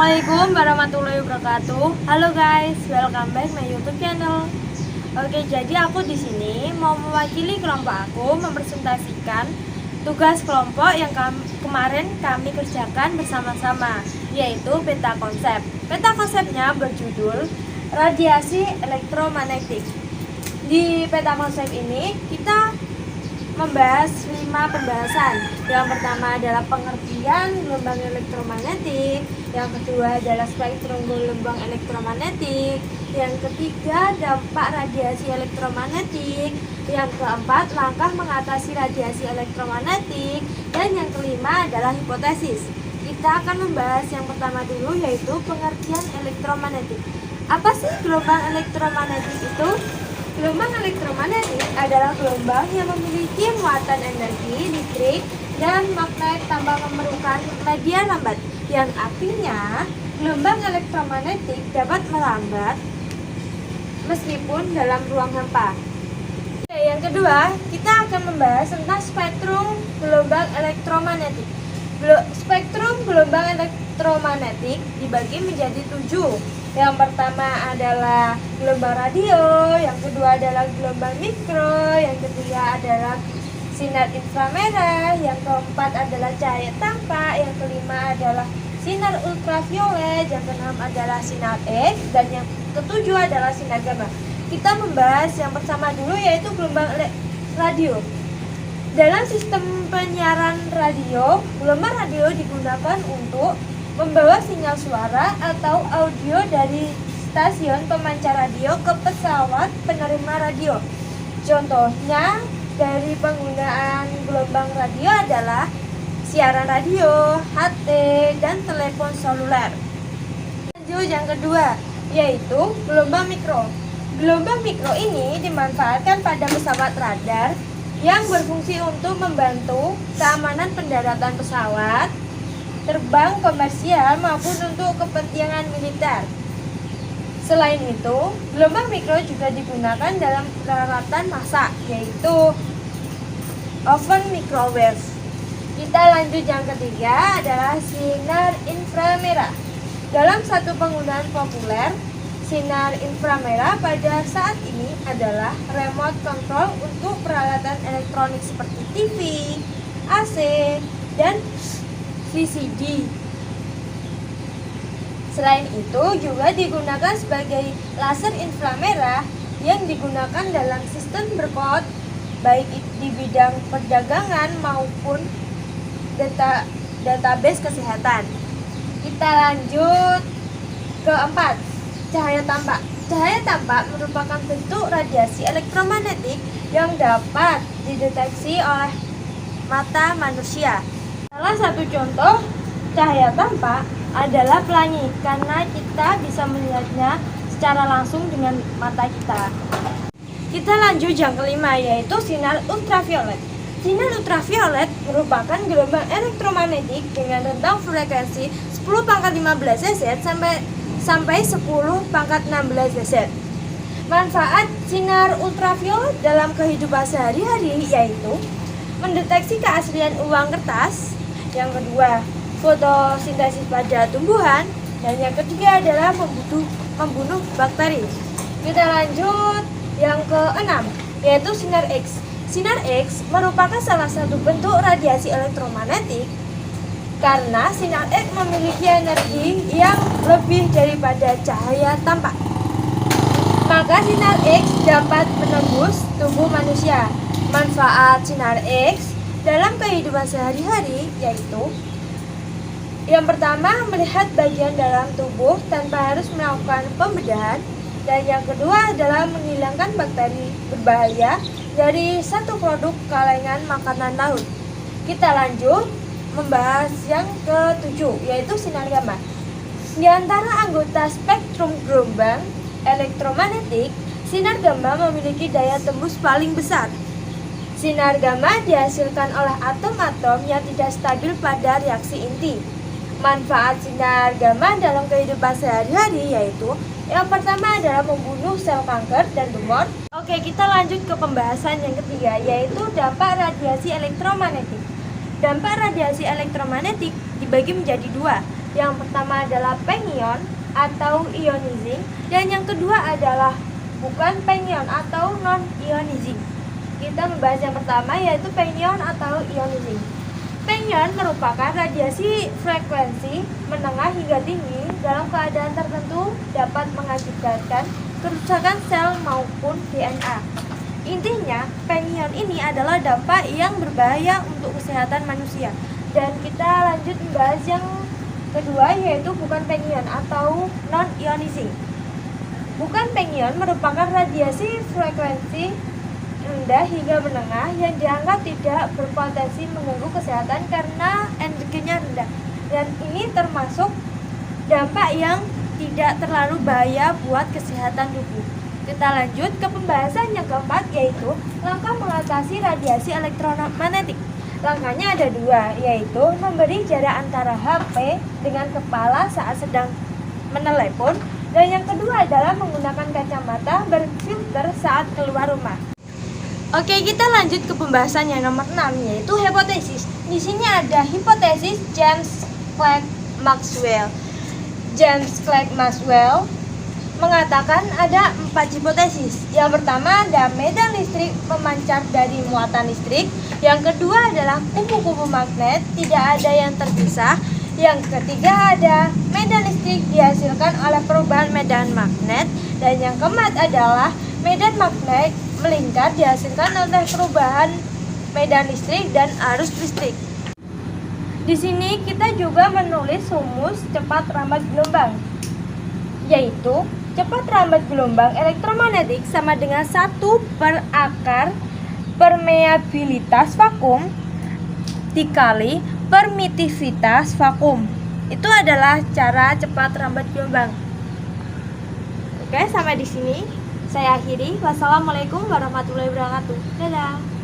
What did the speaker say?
Assalamualaikum warahmatullahi wabarakatuh. Halo guys, welcome back my YouTube channel. Oke, jadi aku di sini mau mewakili kelompok aku mempresentasikan tugas kelompok yang kemarin kami kerjakan bersama-sama, yaitu peta konsep. Peta konsepnya berjudul radiasi elektromagnetik. Di peta konsep ini kita membahas 5 pembahasan. Yang pertama adalah pengertian gelombang elektromagnetik, yang kedua adalah spektrum gelombang elektromagnetik, yang ketiga dampak radiasi elektromagnetik, yang keempat langkah mengatasi radiasi elektromagnetik, dan yang kelima adalah hipotesis. Kita akan membahas yang pertama dulu, yaitu pengertian elektromagnetik. Apa sih gelombang elektromagnetik itu? Gelombang elektromagnetik adalah gelombang yang memiliki muatan energi listrik dan magnet tanpa memerlukan media lambat, yang artinya gelombang elektromagnetik dapat melambat meskipun dalam ruang hampa. Yang kedua, kita akan membahas tentang spektrum gelombang elektromagnetik. Spektrum gelombang elektromagnetik dibagi menjadi 7. Yang pertama adalah gelombang radio, yang kedua adalah gelombang mikro, yang ketiga adalah sinar inframerah, yang keempat adalah cahaya tampak, yang kelima adalah sinar ultraviolet, yang keenam adalah sinar X, dan yang ketujuh adalah sinar gamma. Kita membahas yang pertama dulu, yaitu gelombang radio. Dalam sistem penyiaran radio, gelombang radio digunakan untuk membawa sinyal suara atau audio dari stasiun pemancar radio ke pesawat penerima radio. Contohnya dari penggunaan gelombang radio adalah siaran radio, HT, dan telepon seluler. Lanjut yang kedua, yaitu gelombang mikro. Gelombang mikro ini dimanfaatkan pada pesawat radar yang berfungsi untuk membantu keamanan pendaratan pesawat terbang komersial maupun untuk kepentingan militer. Selain itu, gelombang mikro juga digunakan dalam peralatan masak, yaitu oven microwave. Kita lanjut yang ketiga adalah sinar inframerah. Dalam satu penggunaan populer, sinar inframerah pada saat ini adalah remote control untuk peralatan elektronik seperti TV, AC, dan VCD. Selain itu juga digunakan sebagai laser inframerah yang digunakan dalam sistem berkode, baik di bidang perdagangan maupun database kesehatan. Kita lanjut keempat, cahaya tampak. Cahaya tampak merupakan bentuk radiasi elektromagnetik yang dapat dideteksi oleh mata manusia. Salah satu contoh cahaya tampak adalah pelangi, karena kita bisa melihatnya secara langsung dengan mata kita. Kita lanjut yang kelima, yaitu sinar ultraviolet. Sinar ultraviolet merupakan gelombang elektromagnetik dengan rentang frekuensi 10⁻15 Hz sampai 10⁻16 Hz. Manfaat sinar ultraviolet dalam kehidupan sehari-hari yaitu mendeteksi keaslian uang kertas, yang kedua fotosintesis pada tumbuhan, dan yang ketiga adalah membunuh bakteri. Kita lanjut yang keenam, yaitu sinar X. Sinar X merupakan salah satu bentuk radiasi elektromagnetik karena sinar X memiliki energi yang lebih daripada cahaya tampak. Maka sinar X dapat menembus tubuh manusia. Manfaat sinar X dalam kehidupan sehari-hari yaitu yang pertama, melihat bagian dalam tubuh tanpa harus melakukan pembedahan, dan yang kedua adalah menghilangkan bakteri berbahaya dari satu produk kalengan makanan laut. Kita lanjut membahas yang ketujuh, yaitu sinar gamma. Di antara anggota spektrum gelombang elektromagnetik, sinar gamma memiliki daya tembus paling besar. Sinar gamma dihasilkan oleh atom-atom yang tidak stabil pada reaksi inti. Manfaat sinar gamma dalam kehidupan sehari-hari yaitu yang pertama adalah membunuh sel kanker dan tumor. Oke, kita lanjut ke pembahasan yang ketiga, yaitu dampak radiasi elektromagnetik. Dampak radiasi elektromagnetik dibagi menjadi 2. Yang pertama adalah pengion atau ionizing, dan yang kedua adalah bukan pengion atau non-ionizing. Kita membahas yang pertama, yaitu pengion atau ionizing. Pengion merupakan radiasi frekuensi menengah hingga tinggi dalam keadaan tertentu dapat mengakibatkan kerusakan sel maupun DNA. Intinya, pengion ini adalah dampak yang berbahaya untuk kesehatan manusia. Dan kita lanjut membahas yang kedua, yaitu bukan pengion atau non-ionizing. Bukan pengion merupakan radiasi frekuensi rendah hingga menengah yang dianggap tidak berpotensi mengganggu kesehatan karena energinya rendah. Dan ini termasuk dampak yang tidak terlalu bahaya buat kesehatan tubuh. Kita lanjut ke pembahasan yang keempat, yaitu langkah mengatasi radiasi elektromagnetik. Langkahnya ada dua, yaitu memberi jarak antara HP dengan kepala saat sedang menelepon, dan yang kedua adalah menggunakan kacamata berfilter saat keluar rumah. Oke, kita lanjut ke pembahasan yang nomor 6, yaitu hipotesis. Di sini ada hipotesis James Clerk Maxwell. James Clerk Maxwell mengatakan ada 4 hipotesis. Yang pertama ada medan listrik memancar dari muatan listrik. Yang kedua adalah kupu-kupu magnet tidak ada yang terpisah. Yang ketiga ada medan listrik dihasilkan oleh perubahan medan magnet. Dan yang keempat adalah medan magnet melingkar dihasilkan oleh perubahan medan listrik dan arus listrik. Di sini kita juga menulis rumus cepat rambat gelombang, yaitu cepat rambat gelombang elektromagnetik sama dengan 1 per akar permeabilitas vakum dikali permitivitas vakum. Itu adalah cara cepat rambat gelombang. Oke, sampai di sini saya akhiri. Wassalamualaikum warahmatullahi wabarakatuh. Dadah.